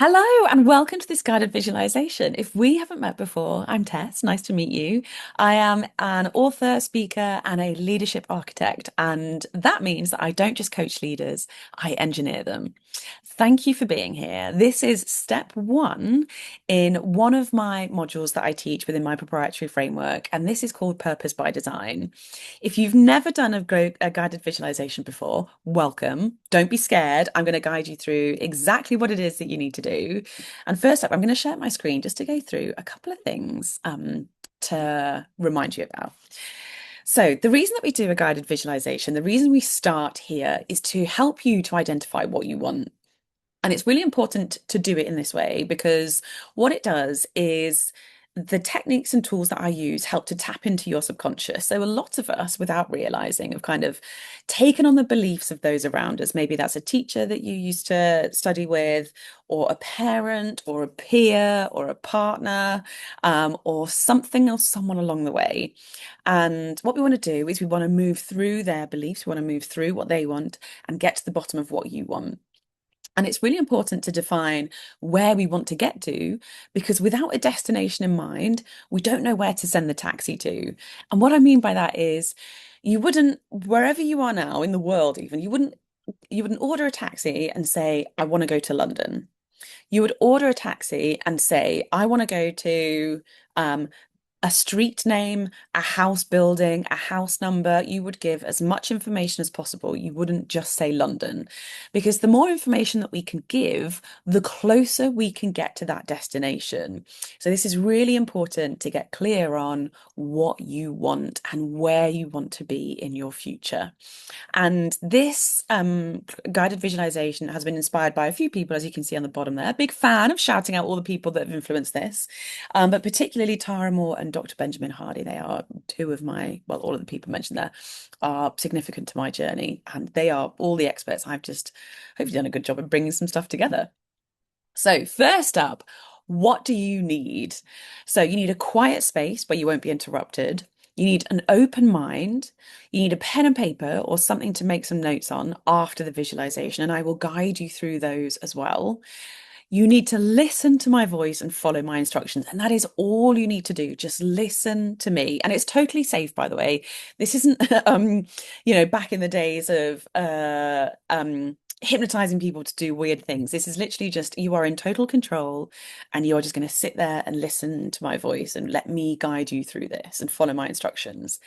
Hello and welcome to this guided visualization. If we haven't met before, I'm Tess. Nice to meet you. I am an author, speaker, and a leadership architect. And that means that I don't just coach leaders, I engineer them. Thank you for being here. This is step one in one of my modules that I teach within my proprietary framework. And this is called Purpose by Design. If you've never done a guided visualization before, welcome. Don't be scared. I'm going to guide you through exactly what it is that you need to do. And first up, I'm going to share my screen just to go through a couple of things to remind you about. So, the reason that we do a guided visualization, the reason we start here is to help you to identify what you want. And it's really important to do it in this way because what it does is the techniques and tools that I use help to tap into your subconscious. So, a lot of us, without realizing, have kind of taken on the beliefs of those around us. Maybe that's a teacher that you used to study with, or a parent, or a peer, or a partner, or something else, someone along the way. And what we want to do is we want to move through their beliefs, we want to move through what they want and get to the bottom of what you want. And it's really important to define where we want to get to, because without a destination in mind, we don't know where to send the taxi to. And what I mean by that is you wouldn't, wherever you are now in the world, even, you wouldn't order a taxi and say, I want to go to London. You would order a taxi and say, I want to go to um, a street name, a house building, a house number. You would give as much information as possible. You wouldn't just say London, because the more information that we can give, the closer we can get to that destination. So, this is really important to get clear on what you want and where you want to be in your future. And this guided visualization has been inspired by a few people, as you can see on the bottom there. Big fan of shouting out all the people that have influenced this, but particularly Tara Moore and Dr. Benjamin Hardy. They are two of my, well, all of the people mentioned there are significant to my journey, and they are all the experts. I've just hopefully done a good job of bringing some stuff together. So, first up, what do you need? So, you need a quiet space where you won't be interrupted. You need an open mind. You need a pen and paper or something to make some notes on after the visualization, and I will guide you through those as well. You need to listen to my voice and follow my instructions. And that is all you need to do. Just listen to me. And it's totally safe, by the way. This isn't, back in the days of hypnotizing people to do weird things. This is literally just you are in total control and you are just going to sit there and listen to my voice and let me guide you through this and follow my instructions.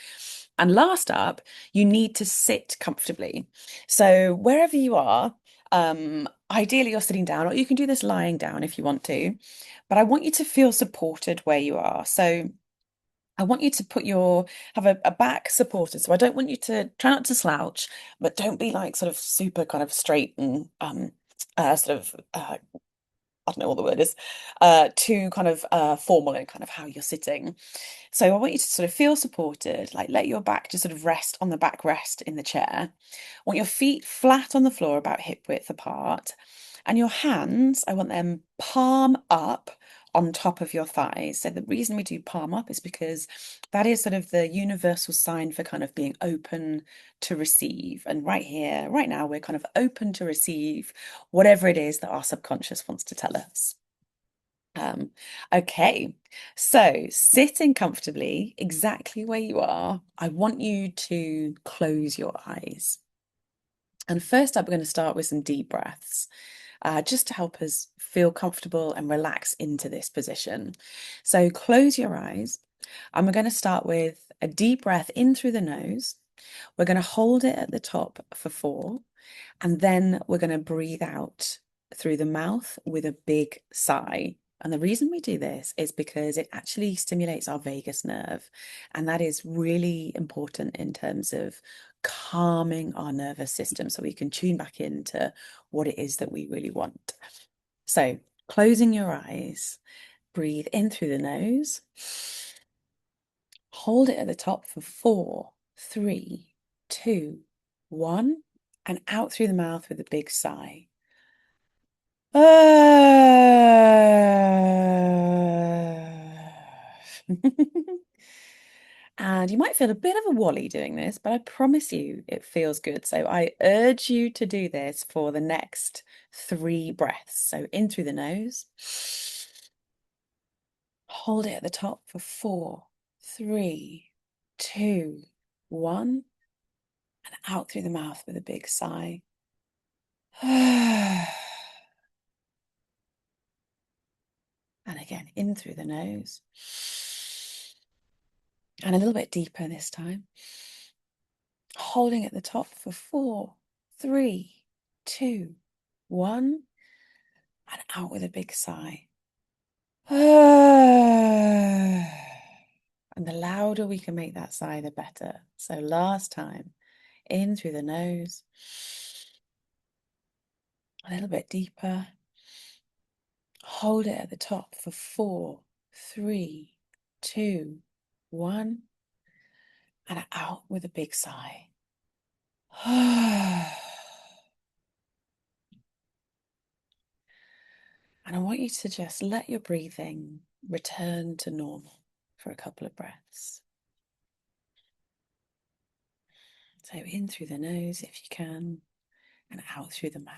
And last up, you need to sit comfortably. So wherever you are, ideally you're sitting down, or you can do this lying down if you want to, but I want you to feel supported where you are. So I want you to have a back supported. So I don't want you to try not to slouch, but don't be like sort of super kind of straight and sort of I don't know what the word is, too kind of formal in kind of how you're sitting. So I want you to sort of feel supported, like let your back just sort of rest on the backrest in the chair. I want your feet flat on the floor, about hip width apart. And your hands, I want them palm up on top of your thighs. So the reason we do palm up is because that is sort of the universal sign for kind of being open to receive. And right here, right now, we're kind of open to receive whatever it is that our subconscious wants to tell us. Um, okay, so sitting comfortably exactly where you are, I want you to close your eyes. And first up, we're going to start with some deep breaths, just to help us feel comfortable and relax into this position. So close your eyes, and we're going to start with a deep breath in through the nose. We're going to hold it at the top for 4, and then we're going to breathe out through the mouth with a big sigh. And the reason we do this is because it actually stimulates our vagus nerve. And that is really important in terms of calming our nervous system so we can tune back into what it is that we really want. So, closing your eyes, breathe in through the nose, hold it at the top for 4, 3, 2, 1, and out through the mouth with a big sigh. And you might feel a bit of a wally doing this, but I promise you it feels good. So I urge you to do this for the next 3 breaths. So in through the nose, hold it at the top for 4, 3, 2, 1, and out through the mouth with a big sigh. And again, in through the nose. And a little bit deeper this time. Holding at the top for 4, 3, 2, 1, and out with a big sigh. And the louder we can make that sigh, the better. So last time, in through the nose, a little bit deeper. Hold it at the top for 4, 3, 2, 1, and out with a big sigh. And I want you to just let your breathing return to normal for a couple of breaths. So in through the nose if you can, and out through the mouth.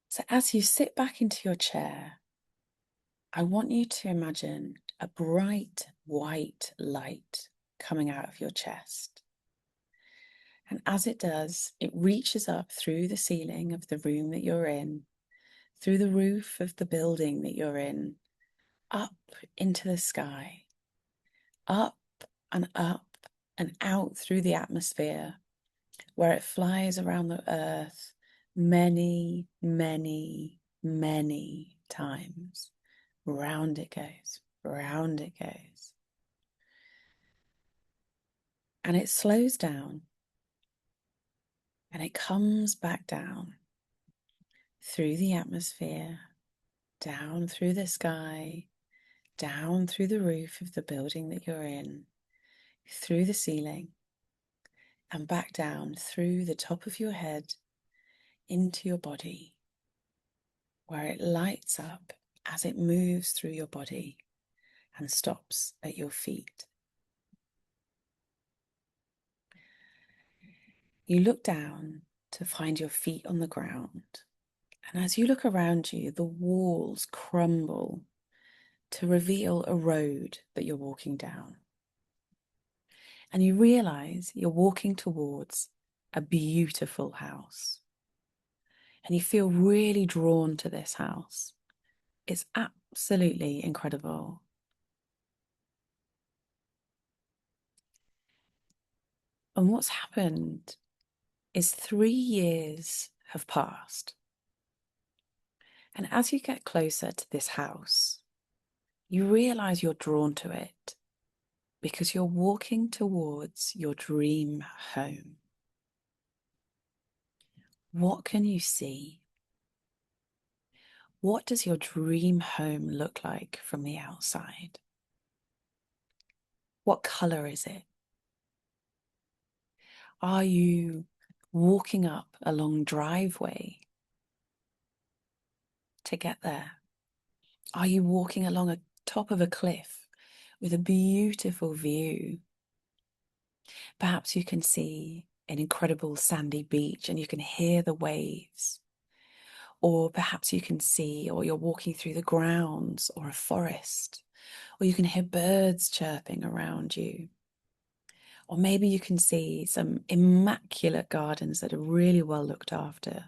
So as you sit back into your chair, I want you to imagine a bright white light coming out of your chest. And as it does, it reaches up through the ceiling of the room that you're in, through the roof of the building that you're in, up into the sky, up and out through the atmosphere, where it flies around the earth many, many, many times. Round it goes, round it goes. And it slows down and it comes back down through the atmosphere, down through the sky, down through the roof of the building that you're in, through the ceiling, and back down through the top of your head into your body, where it lights up as it moves through your body and stops at your feet. You look down to find your feet on the ground, and as you look around you, the walls crumble to reveal a road that you're walking down. And you realize you're walking towards a beautiful house. And you feel really drawn to this house. It's absolutely incredible. And what's happened is 3 years have passed. And as you get closer to this house, you realize you're drawn to it because you're walking towards your dream home. What can you see? What does your dream home look like from the outside? What color is it? Are you walking up a long driveway to get there? Are you walking along a top of a cliff with a beautiful view? Perhaps you can see an incredible sandy beach and you can hear the waves. Or perhaps you can see, or you're walking through the grounds or a forest, or you can hear birds chirping around you. Or maybe you can see some immaculate gardens that are really well looked after.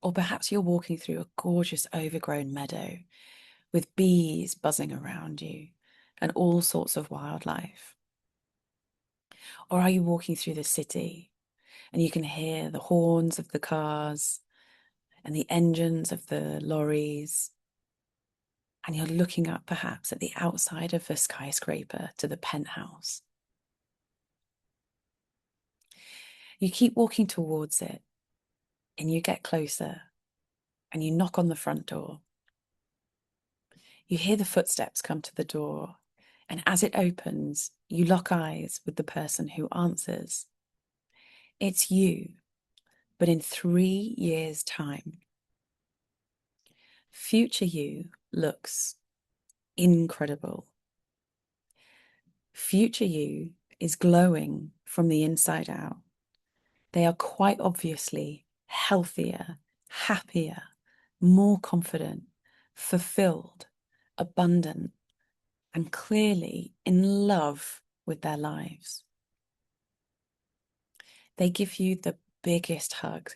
Or perhaps you're walking through a gorgeous overgrown meadow with bees buzzing around you and all sorts of wildlife. Or are you walking through the city and you can hear the horns of the cars and the engines of the lorries, and you're looking up perhaps at the outside of a skyscraper to the penthouse. You keep walking towards it and you get closer and you knock on the front door. You hear the footsteps come to the door And as it opens, you lock eyes with the person who answers. It's you, but in 3 years' time. Future you looks incredible. Future you is glowing from the inside out. They are quite obviously healthier, happier, more confident, fulfilled, abundant, and clearly in love with their lives. They give you the biggest hug,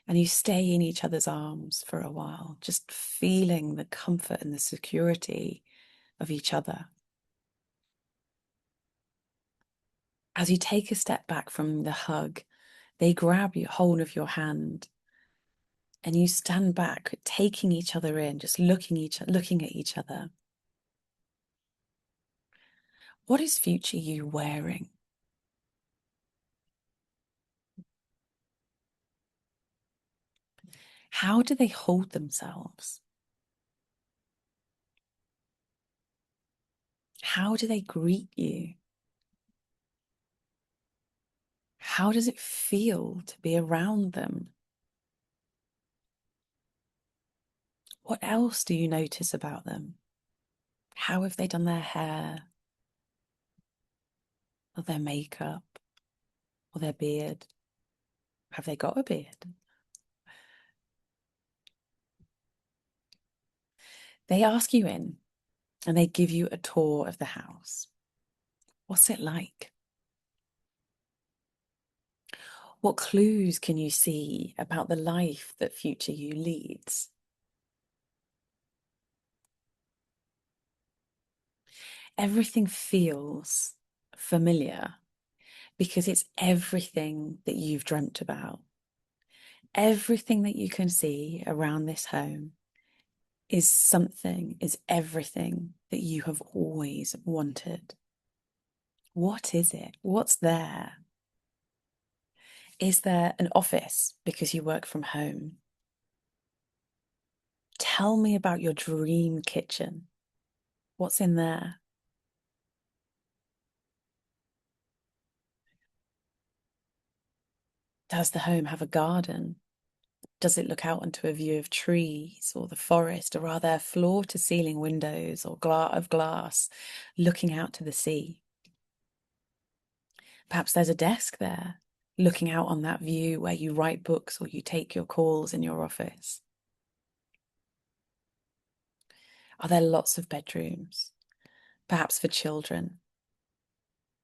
and you stay in each other's arms for a while, just feeling the comfort and the security of each other. As you take a step back from the hug, they grab you hold of your hand and you stand back, taking each other in, just looking at each other. What is future you wearing? How do they hold themselves? How do they greet you? How does it feel to be around them? What else do you notice about them? How have they done their hair, or their makeup, or their beard? Have they got a beard? They ask you in and they give you a tour of the house. What's it like? What clues can you see about the life that future you leads? Everything feels familiar because it's everything that you've dreamt about. Everything that you can see around this home is everything that you have always wanted. What is it? What's there? Is there an office because you work from home? Tell me about your dream kitchen. What's in there? Does the home have a garden? Does it look out onto a view of trees or the forest, or are there floor to ceiling windows or of glass looking out to the sea? Perhaps there's a desk there looking out on that view where you write books or you take your calls in your office. Are there lots of bedrooms? Perhaps for children.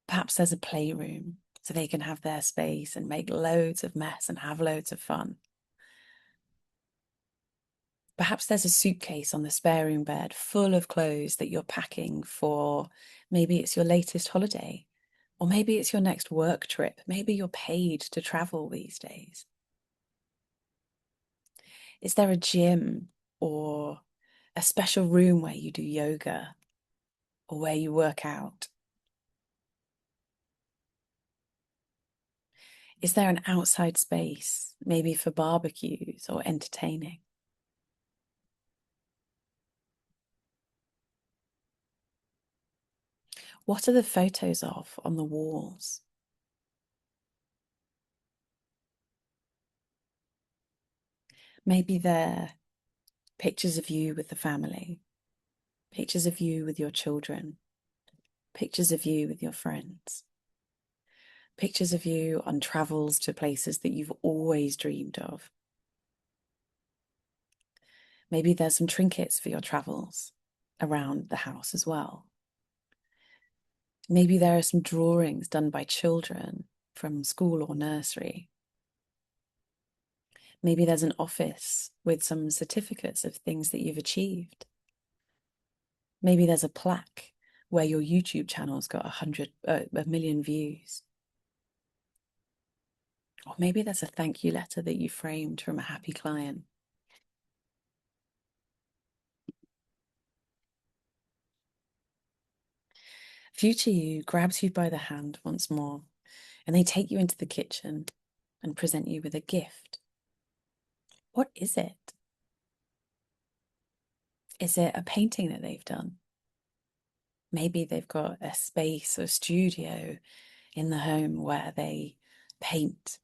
Perhaps there's a playroom so they can have their space and make loads of mess and have loads of fun. Perhaps there's a suitcase on the spare room bed full of clothes that you're packing for maybe it's your latest holiday, or maybe it's your next work trip. Maybe you're paid to travel these days. Is there a gym or a special room where you do yoga or where you work out? Is there an outside space, maybe for barbecues or entertaining? What are the photos of on the walls? Maybe they're pictures of you with the family, pictures of you with your children, pictures of you with your friends, pictures of you on travels to places that you've always dreamed of. Maybe there's some trinkets for your travels around the house as well. Maybe there are some drawings done by children from school or nursery. Maybe there's an office with some certificates of things that you've achieved. Maybe there's a plaque where your YouTube channel's got a million views. Or maybe there's a thank you letter that you framed from a happy client. Future you grabs you by the hand once more, and they take you into the kitchen and present you with a gift. What is it? Is it a painting that they've done? Maybe they've got a space or studio in the home where they paint.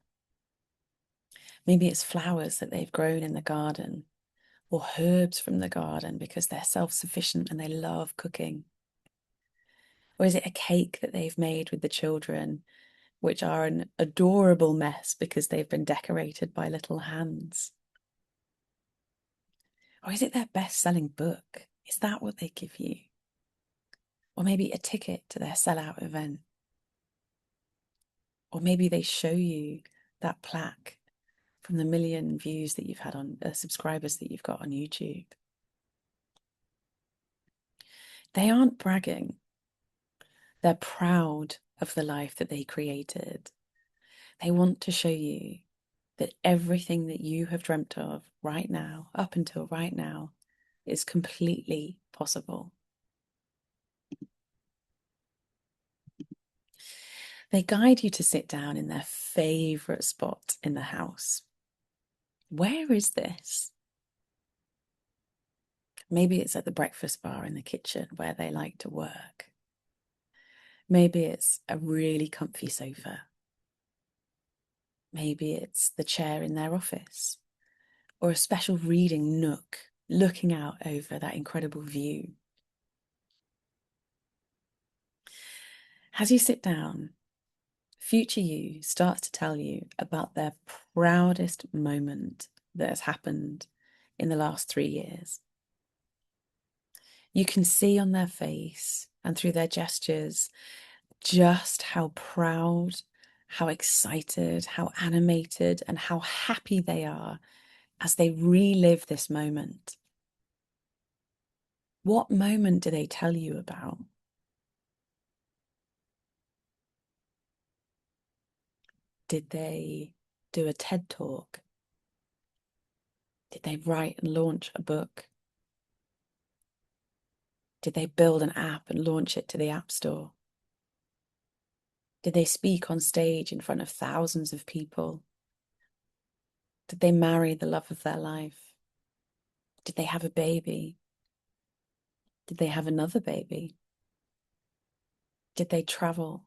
Maybe it's flowers that they've grown in the garden or herbs from the garden because they're self-sufficient and they love cooking. Or is it a cake that they've made with the children, which are an adorable mess because they've been decorated by little hands? Or is it their best-selling book? Is that what they give you? Or maybe a ticket to their sellout event? Or maybe they show you that plaque from the million views that you've had on subscribers that you've got on YouTube. They aren't bragging. They're proud of the life that they created. They want to show you that everything that you have dreamt of right now, up until right now, is completely possible. They guide you to sit down in their favorite spot in the house. Where is this? Maybe it's at the breakfast bar in the kitchen where they like to work. Maybe it's a really comfy sofa. Maybe it's the chair in their office or a special reading nook looking out over that incredible view. As you sit down, future you starts to tell you about their proudest moment that has happened in the last 3 years. You can see on their face and through their gestures just how proud, how excited, how animated, and how happy they are as they relive this moment. What moment do they tell you about? Did they do a TED talk? Did they write and launch a book? Did they build an app and launch it to the App Store? Did they speak on stage in front of thousands of people? Did they marry the love of their life? Did they have a baby? Did they have another baby? Did they travel?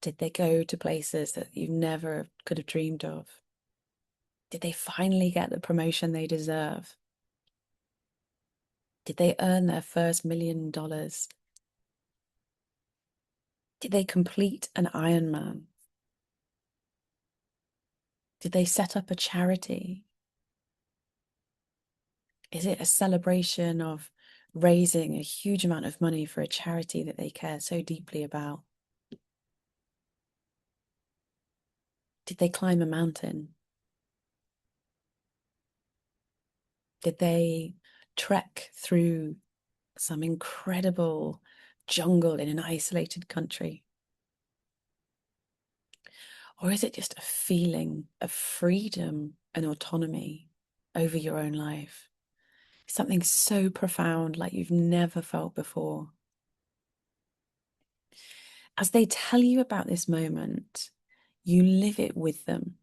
Did they go to places that you never could have dreamed of? Did they finally get the promotion they deserve? Did they earn their first $1 million? Did they complete an Ironman? Did they set up a charity? Is it a celebration of raising a huge amount of money for a charity that they care so deeply about? Did they climb a mountain? Did they trek through some incredible jungle in an isolated country? Or is it just a feeling of freedom and autonomy over your own life? Something so profound like you've never felt before. As they tell you about this moment, you live it with them.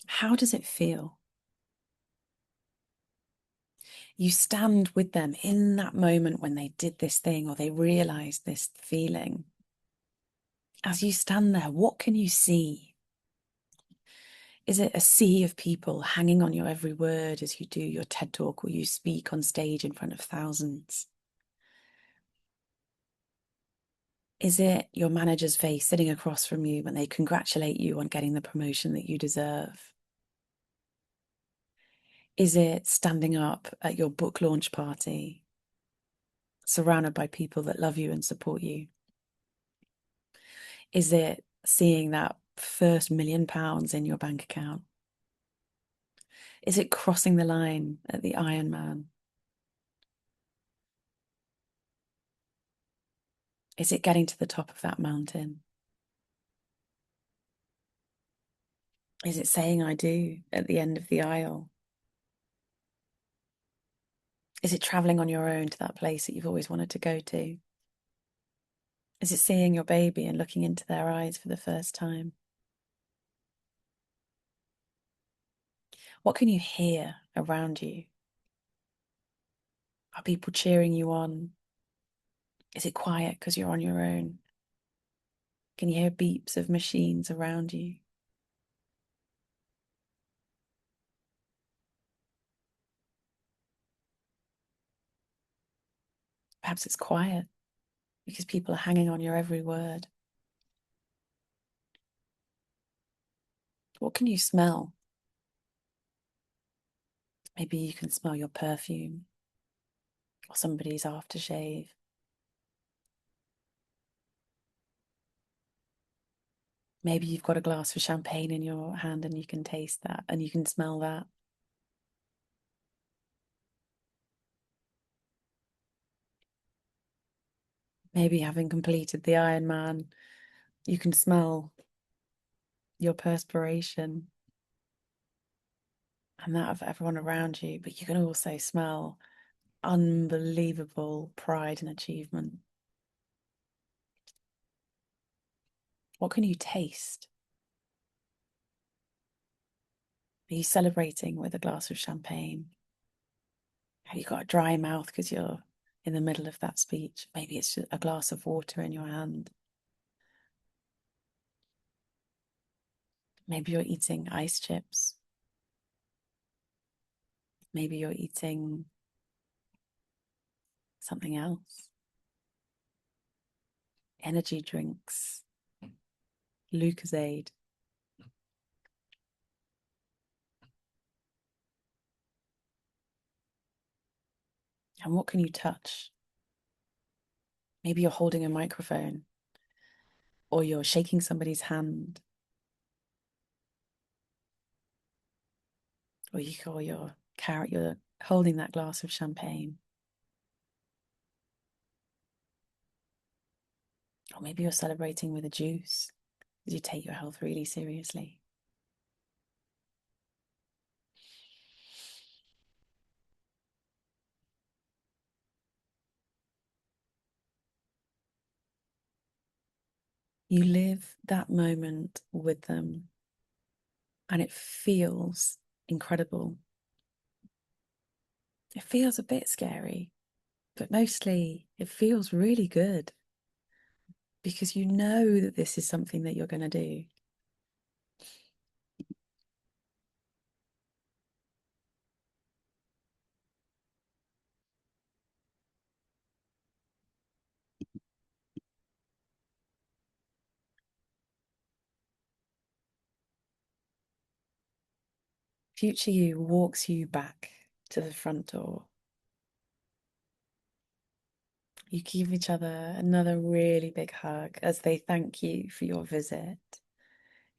How does it feel? You stand with them in that moment when they did this thing or they realized this feeling. As you stand there, what can you see? Is it a sea of people hanging on your every word as you do your TED talk or you speak on stage in front of thousands? Is it your manager's face sitting across from you when they congratulate you on getting the promotion that you deserve? Is it standing up at your book launch party, surrounded by people that love you and support you? Is it seeing that first £1 million in your bank account? Is it crossing the line at the Ironman? Is it getting to the top of that mountain? Is it saying I do at the end of the aisle? Is it traveling on your own to that place that you've always wanted to go to? Is it seeing your baby and looking into their eyes for the first time? What can you hear around you? Are people cheering you on? Is it quiet because you're on your own? Can you hear beeps of machines around you? Perhaps it's quiet because people are hanging on your every word. What can you smell? Maybe you can smell your perfume or somebody's aftershave. Maybe you've got a glass of champagne in your hand and you can taste that and you can smell that. Maybe having completed the Ironman, you can smell your perspiration and that of everyone around you, but you can also smell unbelievable pride and achievement. What can you taste? Are you celebrating with a glass of champagne? Have you got a dry mouth because you're in the middle of that speech? Maybe it's just a glass of water in your hand. Maybe you're eating ice chips. Maybe you're eating something else. Energy drinks, Lucozade. And what can you touch? Maybe you're holding a microphone or you're shaking somebody's hand or you're holding that glass of champagne. Or maybe you're celebrating with a juice because you take your health really seriously. You live that moment with them and it feels incredible. It feels a bit scary, but mostly it feels really good because you know that this is something that you're going to do. Future you walks you back to the front door. You give each other another really big hug as they thank you for your visit,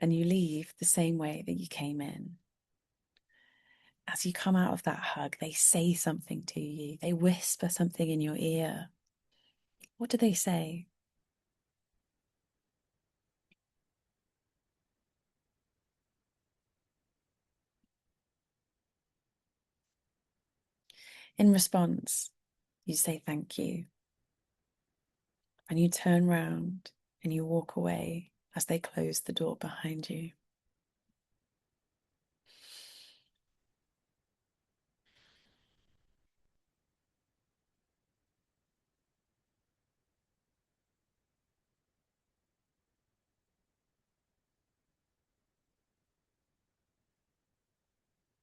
and you leave the same way that you came in. As you come out of that hug, they say something to you. They whisper something in your ear. What do they say? In response, you say thank you, and you turn round and you walk away as they close the door behind you.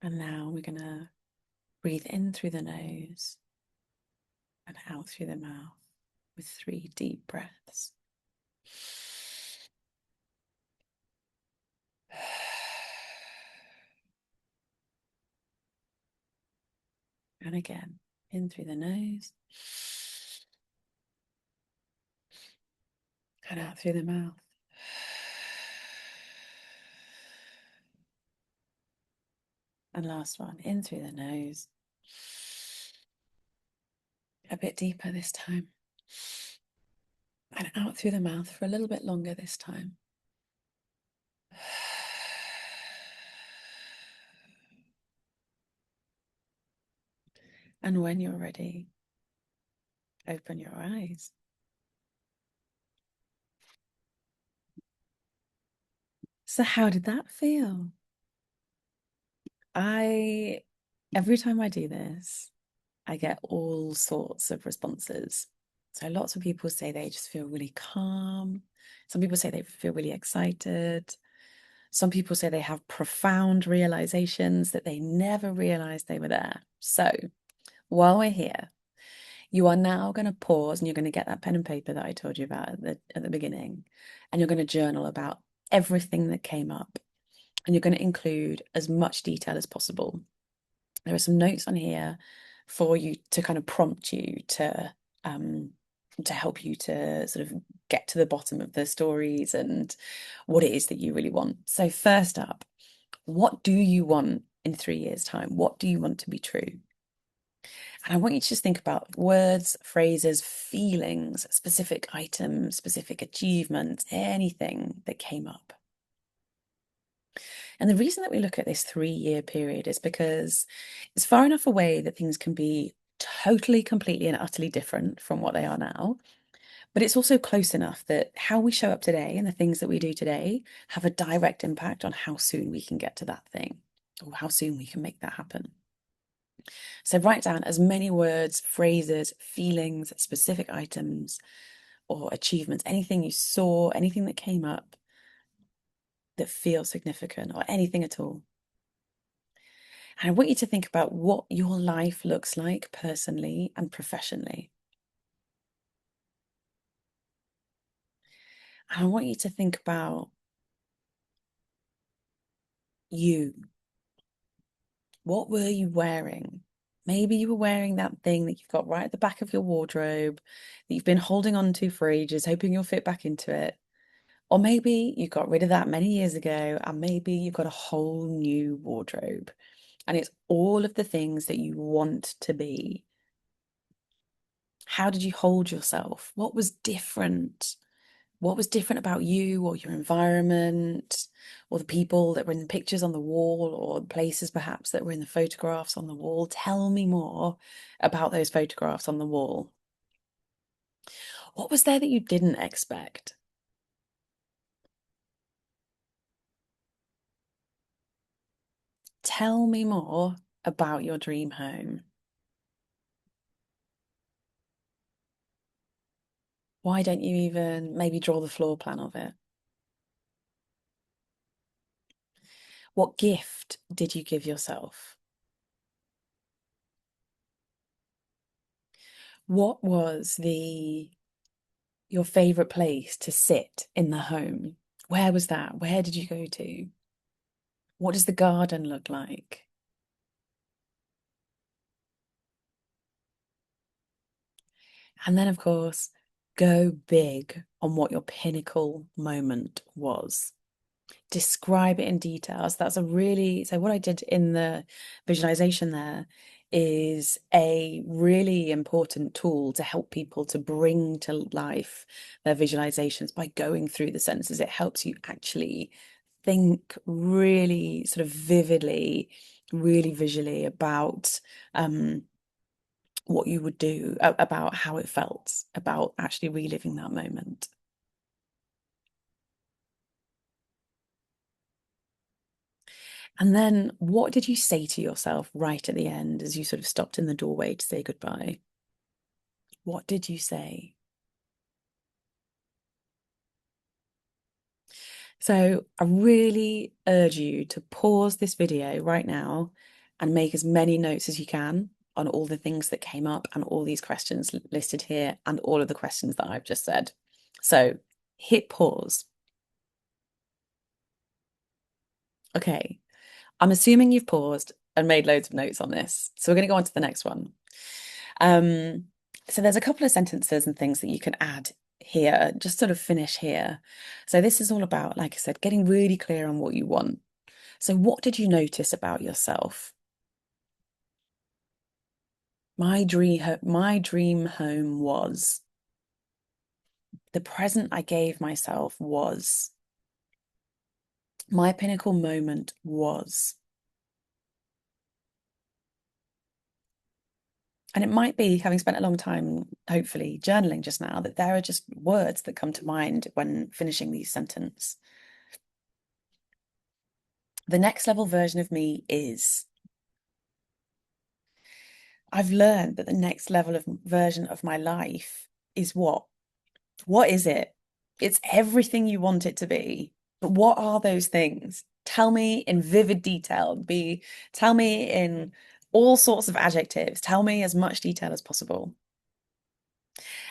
And now we're going to breathe in through the nose and out through the mouth with 3 deep breaths. And again, in through the nose and out through the mouth. And last one, in through the nose. A bit deeper this time. And out through the mouth for a little bit longer this time. And when you're ready, open your eyes. So how did that feel? Every time I do this, I get all sorts of responses. So lots of people say they just feel really calm. Some people say they feel really excited. Some people say they have profound realizations that they never realized they were there. So while we're here, you are now going to pause and you're going to get that pen and paper that I told you about at the beginning, and you're going to journal about everything that came up. And you're going to include as much detail as possible. There are some notes on here for you to kind of prompt you um, to help you to sort of get to the bottom of the stories and what it is that you really want. So first up, what do you want in 3 years' time? What do you want to be true? And I want you to just think about words, phrases, feelings, specific items, specific achievements, anything that came up. And the reason that we look at this 3 year period is because it's far enough away that things can be totally, completely, and utterly different from what they are now. But it's also close enough that how we show up today and the things that we do today have a direct impact on how soon we can get to that thing or how soon we can make that happen. So write down as many words, phrases, feelings, specific items, or achievements, anything you saw, anything that came up that feels significant, or anything at all. And I want you to think about what your life looks like personally and professionally. And I want you to think about you. What were you wearing? Maybe you were wearing that thing that you've got right at the back of your wardrobe that you've been holding on to for ages, hoping you'll fit back into it. Or maybe you got rid of that many years ago, and maybe you've got a whole new wardrobe. And it's all of the things that you want to be. How did you hold yourself? What was different? What was different about you or your environment or the people that were in the pictures on the wall or the places perhaps that were in the photographs on the wall? Tell me more about those photographs on the wall. What was there that you didn't expect? Tell me more about your dream home. Why don't you even maybe draw the floor plan of it? What gift did you give yourself? What was the your favorite place to sit in the home? Where was that? Where did you go to? What does the garden look like? And then, of course, go big on what your pinnacle moment was. Describe it in detail. So that's a really, so what I did in the visualization there is a really important tool to help people to bring to life their visualizations by going through the senses. It helps you actually think really sort of vividly, really visually about what you would do, about how it felt, about actually reliving that moment. And then what did you say to yourself right at the end as you sort of stopped in the doorway to say goodbye? What did you say? So I really urge you to pause this video right now and make as many notes as you can on all the things that came up and all these questions listed here and all of the questions that I've just said. So hit pause. Okay, I'm assuming you've paused and made loads of notes on this. So we're going to go on to the next one. Um, so there's a couple of sentences and things that you can add here, just sort of finish here. So this is all about, like I said, getting really clear on what you want. So what did you notice about yourself? My dream home was, the present I gave myself was, my pinnacle moment was. And it might be, having spent a long time, hopefully, journaling just now, that there are just words that come to mind when finishing these sentences. The next level version of me is. I've learned that the next level of version of my life is what? What is it? It's everything you want it to be. But what are those things? Tell me in vivid detail. Tell me in all sorts of adjectives. Tell me as much detail as possible.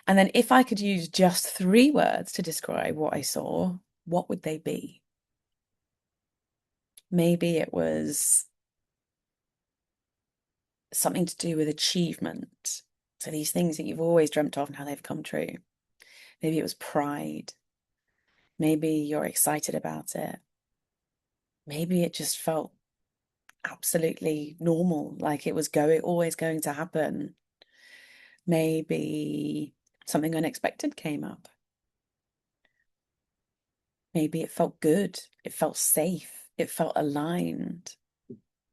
And then if I could use just three words to describe what I saw, what would they be? Maybe it was something to do with achievement. So these things that you've always dreamt of and how they've come true. Maybe it was pride. Maybe you're excited about it. Maybe it just felt absolutely normal, like it was always going to happen. Maybe something unexpected came up. Maybe it felt good. It felt safe. It felt aligned.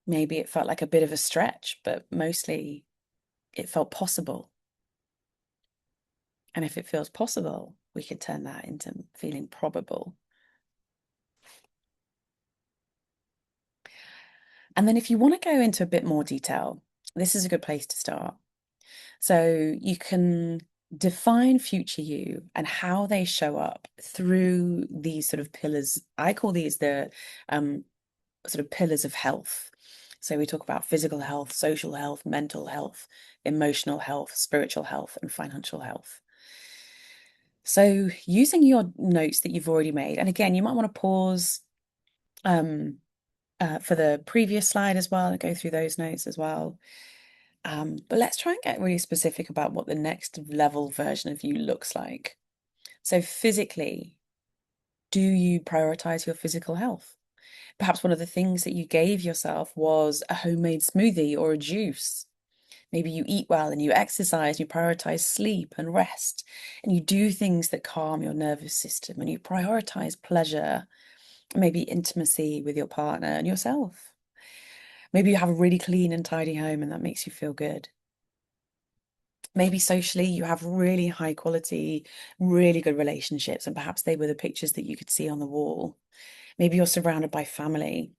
Maybe it felt like a bit of a stretch, but mostly it felt possible. And if it feels possible, we could turn that into feeling probable. And then if you want to go into a bit more detail, this is a good place to start. So you can define future you and how they show up through these sort of pillars. I call these the sort of pillars of health. So we talk about physical health, social health, mental health, emotional health, spiritual health, and financial health. So using your notes that you've already made, and again, you might want to pause for the previous slide as well and go through those notes as well. But let's try and get really specific about what the next level version of you looks like. So physically, do you prioritize your physical health? Perhaps one of the things that you gave yourself was a homemade smoothie or a juice. Maybe you eat well and you exercise, you prioritize sleep and rest, and you do things that calm your nervous system, and you prioritize pleasure, maybe intimacy with your partner and yourself. Maybe you have a really clean and tidy home and that makes you feel good. Maybe socially you have really high quality, really good relationships, and perhaps they were the pictures that you could see on the wall. Maybe you're surrounded by family.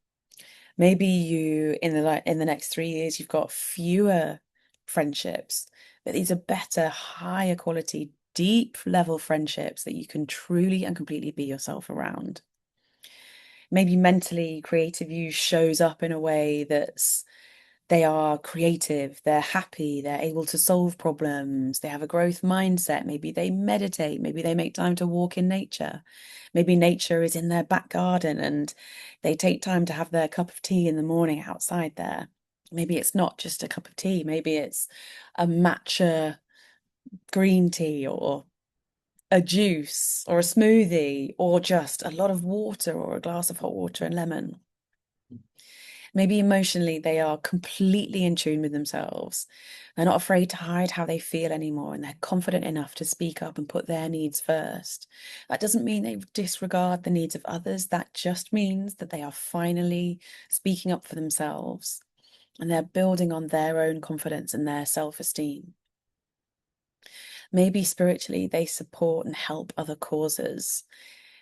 Maybe you in the next 3 years you've got fewer friendships, but these are better, higher quality, deep level friendships that you can truly and completely be yourself around. Maybe mentally creative you shows up in a way that's they are creative, they're happy, they're able to solve problems, they have a growth mindset. Maybe they meditate, maybe they make time to walk in nature. Maybe nature is in their back garden and they take time to have their cup of tea in the morning outside there. Maybe it's not just a cup of tea, maybe it's a matcha green tea or a juice or a smoothie or just a lot of water or a glass of hot water and lemon. Maybe emotionally, they are completely in tune with themselves. They're not afraid to hide how they feel anymore, and they're confident enough to speak up and put their needs first. That doesn't mean they disregard the needs of others. That just means that they are finally speaking up for themselves and they're building on their own confidence and their self-esteem. Maybe spiritually, they support and help other causes.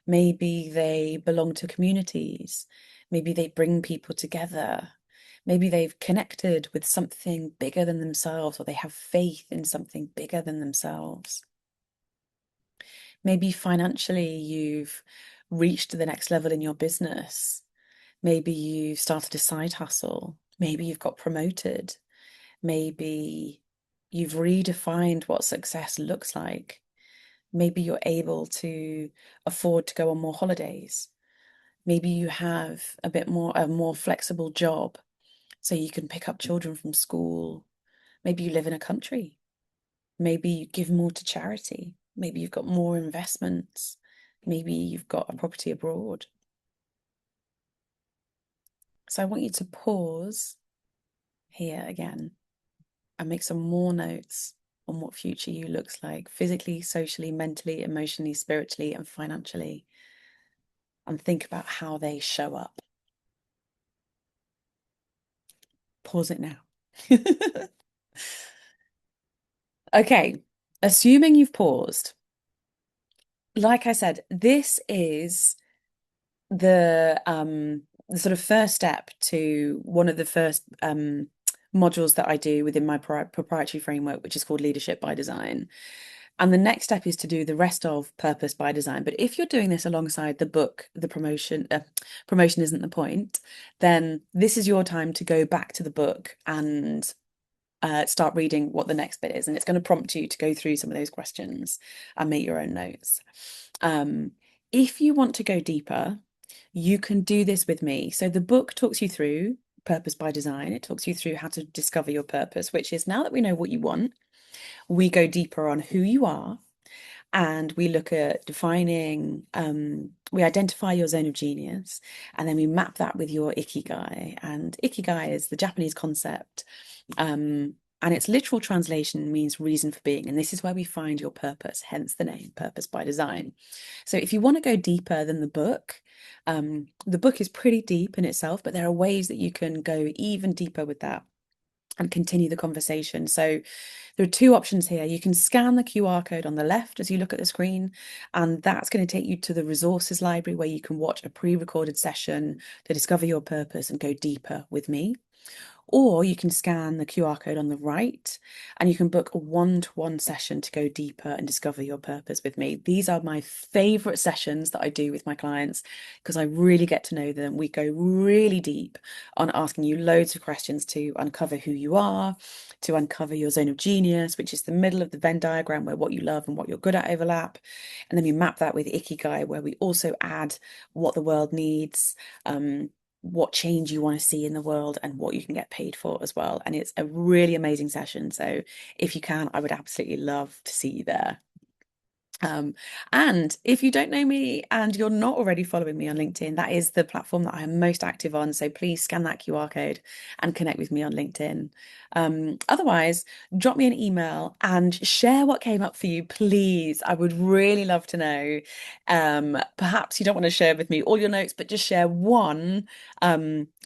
Maybe they belong to communities. Maybe they bring people together. Maybe they've connected with something bigger than themselves, or they have faith in something bigger than themselves. Maybe financially, you've reached the next level in your business. Maybe you've started a side hustle. Maybe you've got promoted. Maybe you've redefined what success looks like. Maybe you're able to afford to go on more holidays. Maybe you have a more flexible job so you can pick up children from school. Maybe you live in a country. Maybe you give more to charity. Maybe you've got more investments. Maybe you've got a property abroad. So I want you to pause here again and make some more notes on what future you looks like physically, socially, mentally, emotionally, spiritually, and financially. And think about how they show up. Pause it now. Okay, assuming you've paused, like I said, this is the sort of first step to one of the first modules that I do within my proprietary framework, which is called Leadership by Design. And the next step is to do the rest of Purpose by Design. But if you're doing this alongside the book, the promotion isn't the point, then this is your time to go back to the book and start reading what the next bit is. And it's going to prompt you to go through some of those questions and make your own notes. If you want to go deeper, you can do this with me. So the book talks you through Purpose by Design. It talks you through how to discover your purpose, which is now that we know what you want, we go deeper on who you are and we look at defining, we identify your zone of genius and then we map that with your ikigai. And ikigai is the Japanese concept. And its literal translation means reason for being. And this is where we find your purpose, hence the name Purpose by Design. So if you want to go deeper than the book is pretty deep in itself, but there are ways that you can go even deeper with that and continue the conversation. So there are two options here. You can scan the QR code on the left as you look at the screen, and that's going to take you to the resources library where you can watch a pre-recorded session to discover your purpose and go deeper with me. Or you can scan the QR code on the right and you can book a one-to-one session to go deeper and discover your purpose with me. These are my favorite sessions that I do with my clients because I really get to know them. We go really deep on asking you loads of questions to uncover who you are, to uncover your zone of genius, which is the middle of the Venn diagram where what you love and what you're good at overlap. And then we map that with Ikigai, where we also add what the world needs, what change you want to see in the world and what you can get paid for as well. And it's a really amazing session. So if you can, I would absolutely love to see you there. And if you don't know me and you're not already following me on LinkedIn, that is the platform that I am most active on. So please scan that QR code and connect with me on LinkedIn. Otherwise, drop me an email and share what came up for you, please. I would really love to know. Perhaps you don't want to share with me all your notes, but just share one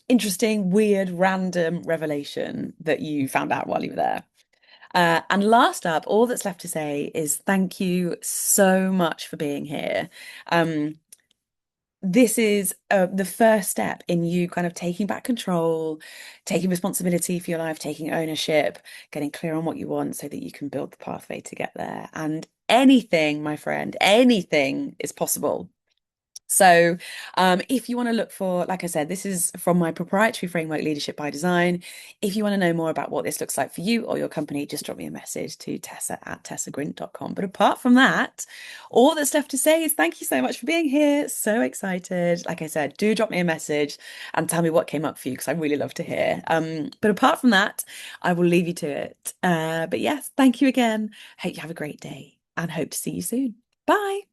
interesting, weird, random revelation that you found out while you were there. And last up, all that's left to say is thank you so much for being here. This is the first step in you kind of taking back control, taking responsibility for your life, taking ownership, getting clear on what you want so that you can build the pathway to get there. And anything, my friend, anything is possible. So, if you want to look for, like I said, this is from my proprietary framework, Leadership by Design. If you want to know more about what this looks like for you or your company, just drop me a message to tessa@tessagrint.com. But apart from that, all that's left to say is thank you so much for being here. So excited. Like I said, do drop me a message and tell me what came up for you because I really love to hear. But apart from that, I will leave you to it. But yes, thank you again. Hope you have a great day and hope to see you soon. Bye.